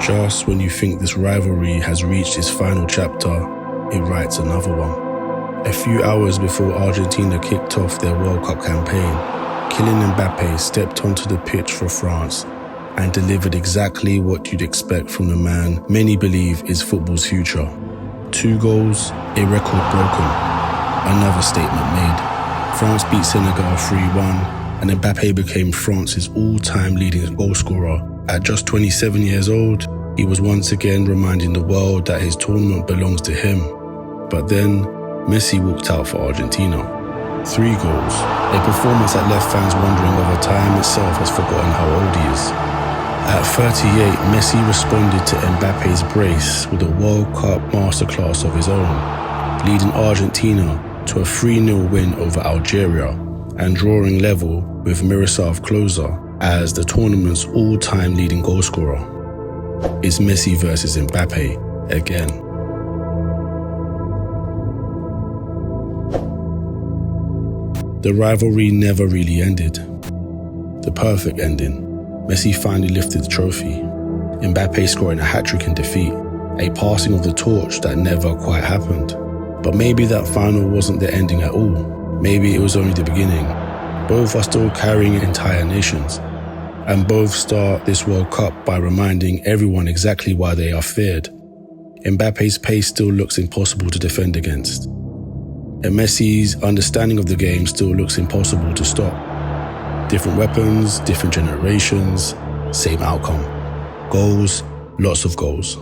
Just when you think this rivalry has reached its final chapter, it writes another one. A few hours before Argentina kicked off their World Cup campaign, Kylian Mbappe stepped onto the pitch for France and delivered exactly what you'd expect from the man many believe is football's future. 2 goals, a record broken, another statement made. France beat Senegal 3-1, and Mbappe became France's all-time leading goalscorer. At just 27 years old, he was once again reminding the world that his tournament belongs to him. But then, Messi walked out for Argentina. 3 goals, a performance that left fans wondering whether time itself has forgotten how old he is. At 38, Messi responded to Mbappe's brace with a World Cup masterclass of his own, leading Argentina to a 3-0 win over Algeria and drawing level with Miroslav Klose as the tournament's all-time leading goalscorer. It's Messi versus Mbappe again. The rivalry never really ended. The perfect ending. Messi finally lifted the trophy. Mbappe scoring a hat-trick in defeat, a passing of the torch that never quite happened. But maybe that final wasn't the ending at all. Maybe it was only the beginning. Both are still carrying entire nations, and both start this World Cup by reminding everyone exactly why they are feared. Mbappe's pace still looks impossible to defend against, and Messi's understanding of the game still looks impossible to stop. Different weapons, different generations, same outcome. Goals, lots of goals.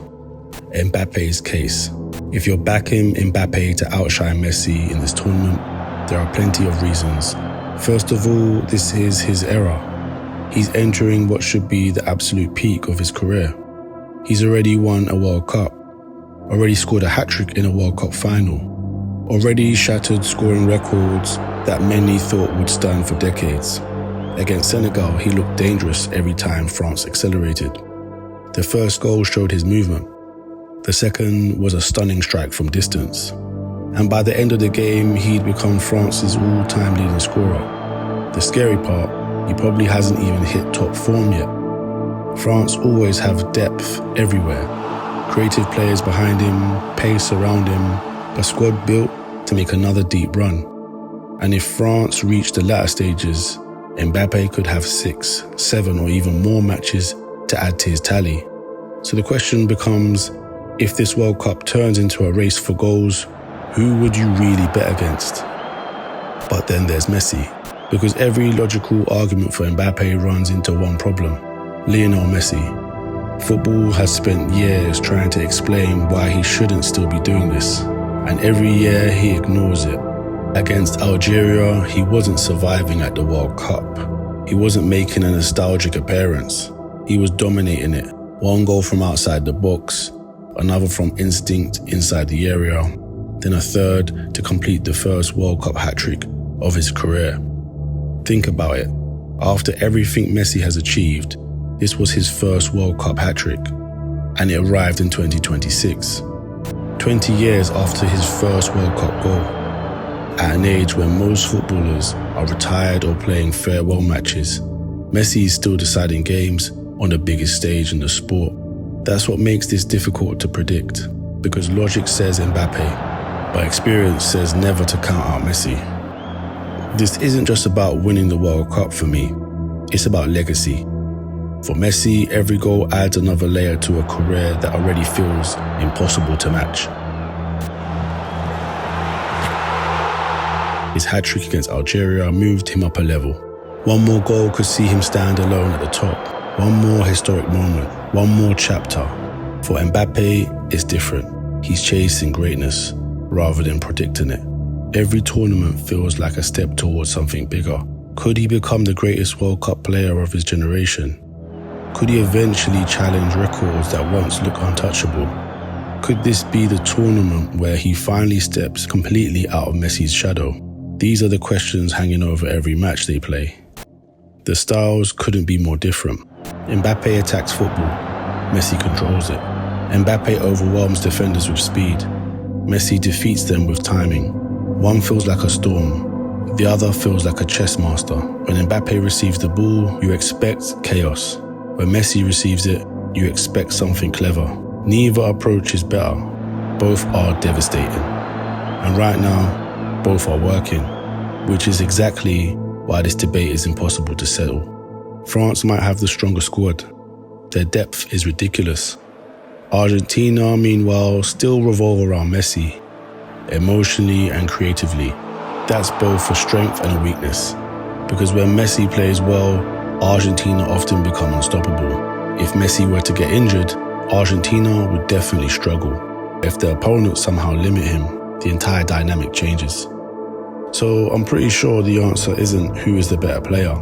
Mbappe's case. If you're backing Mbappe to outshine Messi in this tournament, there are plenty of reasons. First of all, this is his era. He's entering what should be the absolute peak of his career. He's already won a World Cup, already scored a hat-trick in a World Cup final, already shattered scoring records that many thought would stand for decades. Against Senegal, he looked dangerous every time France accelerated. The first goal showed his movement. The second was a stunning strike from distance. And by the end of the game, he'd become France's all-time leading scorer. The scary part, he probably hasn't even hit top form yet. France always have depth everywhere. Creative players behind him, pace around him, a squad built to make another deep run. And if France reached the latter stages, Mbappe could have 6, 7 or even more matches to add to his tally. So the question becomes, if this World Cup turns into a race for goals, who would you really bet against? But then there's Messi, because every logical argument for Mbappe runs into one problem: Lionel Messi. Football has spent years trying to explain why he shouldn't still be doing this, and every year he ignores it. Against Algeria, he wasn't surviving at the World Cup. He wasn't making a nostalgic appearance. He was dominating it. 1 goal from outside the box, another from instinct inside the area, then a third to complete the first World Cup hat-trick of his career. Think about it. After everything Messi has achieved, this was his first World Cup hat-trick, and it arrived in 2026. 20 years after his first World Cup goal. At an age when most footballers are retired or playing farewell matches, Messi is still deciding games on the biggest stage in the sport. That's what makes this difficult to predict, because logic says Mbappe, but experience says never to count out Messi. This isn't just about winning the World Cup for me, it's about legacy. For Messi, every goal adds another layer to a career that already feels impossible to match. His hat-trick against Algeria moved him up a level. 1 more goal could see him stand alone at the top. 1 more historic moment, 1 more chapter. For Mbappe, it's different. He's chasing greatness rather than predicting it. Every tournament feels like a step towards something bigger. Could he become the greatest World Cup player of his generation? Could he eventually challenge records that once looked untouchable? Could this be the tournament where he finally steps completely out of Messi's shadow? These are the questions hanging over every match they play. The styles couldn't be more different. Mbappe attacks football, Messi controls it. Mbappe overwhelms defenders with speed. Messi defeats them with timing. One feels like a storm, the other feels like a chess master. When Mbappe receives the ball, you expect chaos. When Messi receives it, you expect something clever. Neither approach is better. Both are devastating. And right now, both are working, which is exactly why this debate is impossible to settle. France might have the stronger squad. Their depth is ridiculous. Argentina, meanwhile, still revolve around Messi, emotionally and creatively. That's both a strength and a weakness, because when Messi plays well, Argentina often become unstoppable. If Messi were to get injured, Argentina would definitely struggle. If the opponent somehow limit him, the entire dynamic changes. So I'm pretty sure the answer isn't who is the better player.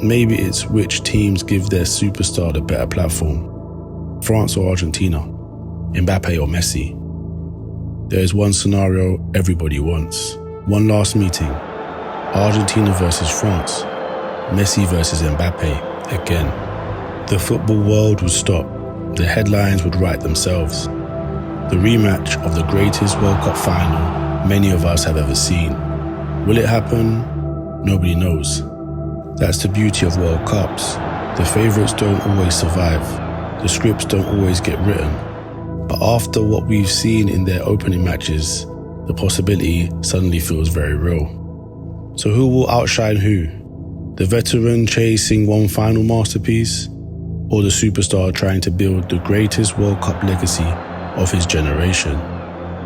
Maybe it's which teams give their superstar the better platform. France or Argentina, Mbappe or Messi. There is one scenario everybody wants. One last meeting. Argentina versus France. Messi versus Mbappe again. The football world would stop. The headlines would write themselves. The rematch of the greatest World Cup final many of us have ever seen. Will it happen? Nobody knows. That's the beauty of World Cups. The favourites don't always survive. The scripts don't always get written. But after what we've seen in their opening matches, the possibility suddenly feels very real. So who will outshine who? The veteran chasing one final masterpiece? Or the superstar trying to build the greatest World Cup legacy of his generation?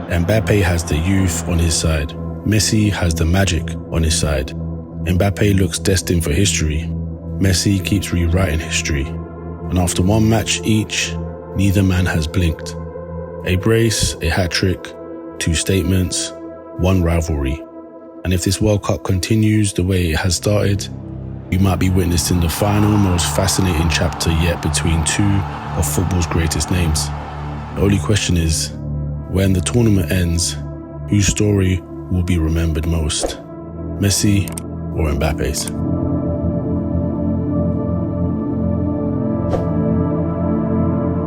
Mbappe has the youth on his side. Messi has the magic on his side. Mbappe looks destined for history. Messi keeps rewriting history. And after one match each, neither man has blinked. A brace, a hat-trick, 2 statements, 1 rivalry. And if this World Cup continues the way it has started, we might be witnessing the final, most fascinating chapter yet between 2 of football's greatest names. The only question is, when the tournament ends, whose story will be remembered most? Messi or Mbappe's?